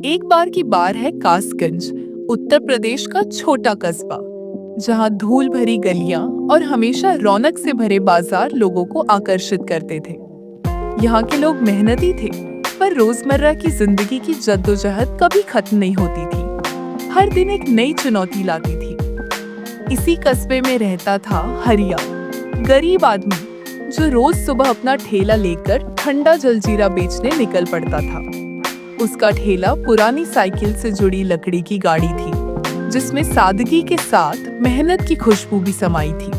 एक बार की बात है कासगंज, उत्तर प्रदेश का छोटा कस्बा, जहां धूल भरी गलियां और हमेशा रौनक से भरे बाजार लोगों को आकर्षित करते थे। यहाँ के लोग मेहनती थे, पर रोजमर्रा की जिंदगी की जद्दोजहद कभी खत्म नहीं होती थी। हर दिन एक नई चुनौती लाती थी। इसी कस्बे में रहता था हरिया, गरीब आदमी जो रोज सुबह अपना ठेला लेकर ठंडा जलजीरा बेचने निकल पड़ता था। उसका ठेला पुरानी साइकिल से जुड़ी लकड़ी की गाड़ी थी, जिसमें सादगी के साथ मेहनत की खुशबू भी समाई थी।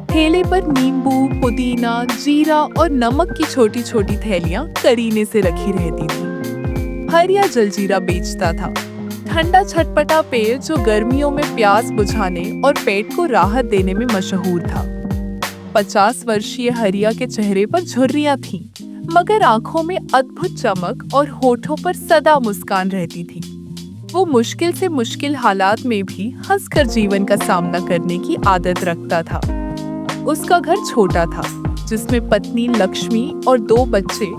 ठेले पर नींबू, पुदीना, जीरा और नमक की छोटी छोटी थैलियां करीने से रखी रहती थी। हरिया जलजीरा बेचता था, ठंडा छटपटा पेय जो गर्मियों में प्यास बुझाने और पेट को राहत देने में मशहूर था। 50 वर्षीय हरिया के चेहरे पर झुर्रियां थीं, मगर आंखों में अद्भुत चमक और होठों पर सदा मुस्कान रहती थी। वो मुश्किल से मुश्किल हालात में भी हंसकर जीवन का सामना करने की आदत रखता था। उसका घर छोटा था, जिसमें पत्नी लक्ष्मी और 2 बच्चे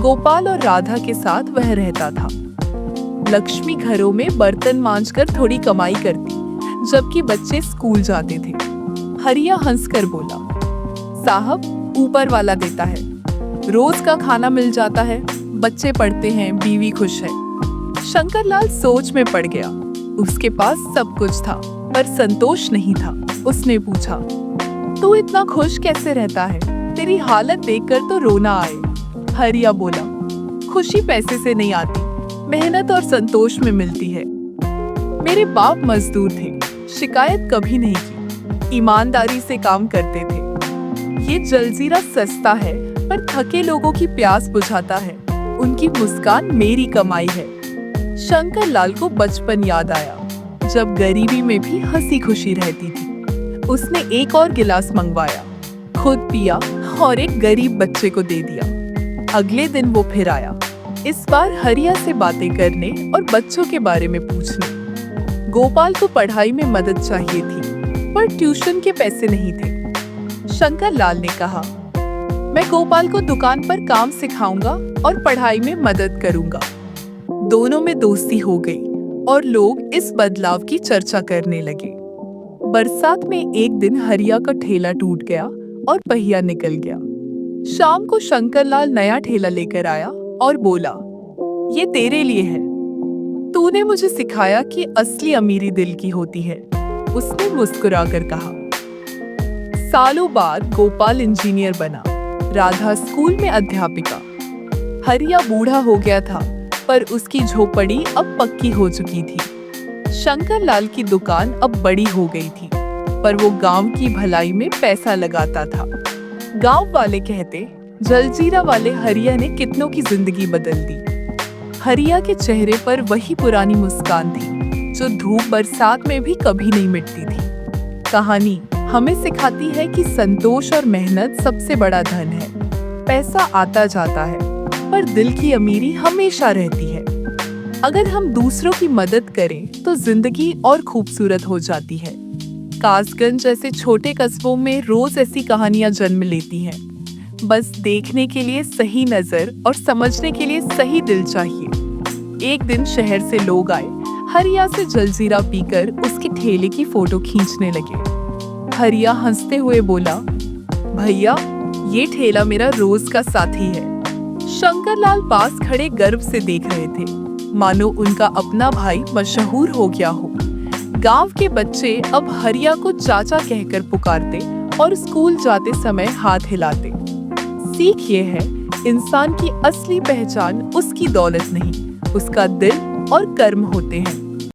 गोपाल और राधा के साथ वह रहता था। लक्ष्मी घरों में बर्तन मांजकर थोड़ी कमाई करती, जबकि बच्चे स्कूल जाते थे। हरिया हंसकर बोला, साहब, ऊपर वाला देता है, रोज का खाना मिल जाता है, बच्चे पढ़ते हैं, बीवी खुश है। शंकरलाल सोच में पड़ गया। उसके पास सब कुछ था, पर संतोष नहीं था। उसने पूछा, तू इतना खुश कैसे रहता है? तेरी हालत देखकर तो रोना आए। हरिया बोला, खुशी पैसे से नहीं आती, मेहनत और संतोष में मिलती है। मेरे बाप मजदूर थे, शिकायत कभी नहीं की, ईमानदारी से काम करते थे। ये जलजीरा सस्ता है, पर थके लोगों की प्यास बुझाता है। उनकी मुस्कान मेरी कमाई है। शंकरलाल को बचपन याद आया, जब गरीबी में भी हंसी खुशी रहती थी। उसने एक और गिलास मंगवाया, खुद पिया और एक गरीब बच्चे को दे दिया। अगले दिन वो फिर आया, इस बार हरिया से बातें करने और बच्चों के बारे में पूछने। गोपाल को पढ़ाई में मदद चाहिए थी, पर ट्यूशन के पैसे नहीं थे। शंकरलाल ने कहा, मैं गोपाल को दुकान पर काम सिखाऊंगा और पढ़ाई में मदद करूंगा। दोनों में दोस्ती हो गई और लोग इस बदलाव की चर्चा करने लगे। बरसात में एक दिन हरिया का ठेला टूट गया और पहिया निकल गया। शाम को शंकरलाल नया ठेला लेकर आया और बोला, ये तेरे लिए है, तूने मुझे सिखाया कि असली अमीरी दिल की होती है। उसने मुस्कुराकर कहा। सालों बाद गोपाल इंजीनियर बना, राधा स्कूल में अध्यापिका। हरिया बूढ़ा हो गया था, पर उसकी झोपड़ी अब पक्की हो चुकी थी। शंकरलाल की दुकान अब बड़ी हो गई थी, पर वो गांव की भलाई में पैसा लगाता था। गांव वाले कहते, जलजीरा वाले हरिया ने कितनों की जिंदगी बदल दी। हरिया के चेहरे पर वही पुरानी मुस्कान थी, जो धूप बरसात में भी कभी नहीं मिटती थी। कहानी हमें सिखाती है कि संतोष और मेहनत सबसे बड़ा धन है। पैसा आता जाता है, पर दिल की अमीरी हमेशा रहती है। अगर हम दूसरों की मदद करें, तो जिंदगी और खूबसूरत हो जाती है। कासगंज जैसे छोटे कस्बों में रोज ऐसी कहानियां जन्म लेती हैं। बस देखने के लिए सही नजर और समझने के लिए सही दिल चाहिए। एक दिन शहर से लोग आए, हरिया से जलजीरा पीकर उसके ठेले की फोटो खींचने लगे। हरिया हंसते हुए बोला, भैया, ये ठेला मेरा रोज का साथी है। शंकरलाल पास खड़े गर्व से देख रहे थे, मानो उनका अपना भाई मशहूर हो गया हो। गांव के बच्चे अब हरिया को चाचा कहकर पुकारते और स्कूल जाते समय हाथ हिलाते। सीख ये है, इंसान की असली पहचान उसकी दौलत नहीं, उसका दिल और कर्म होते हैं।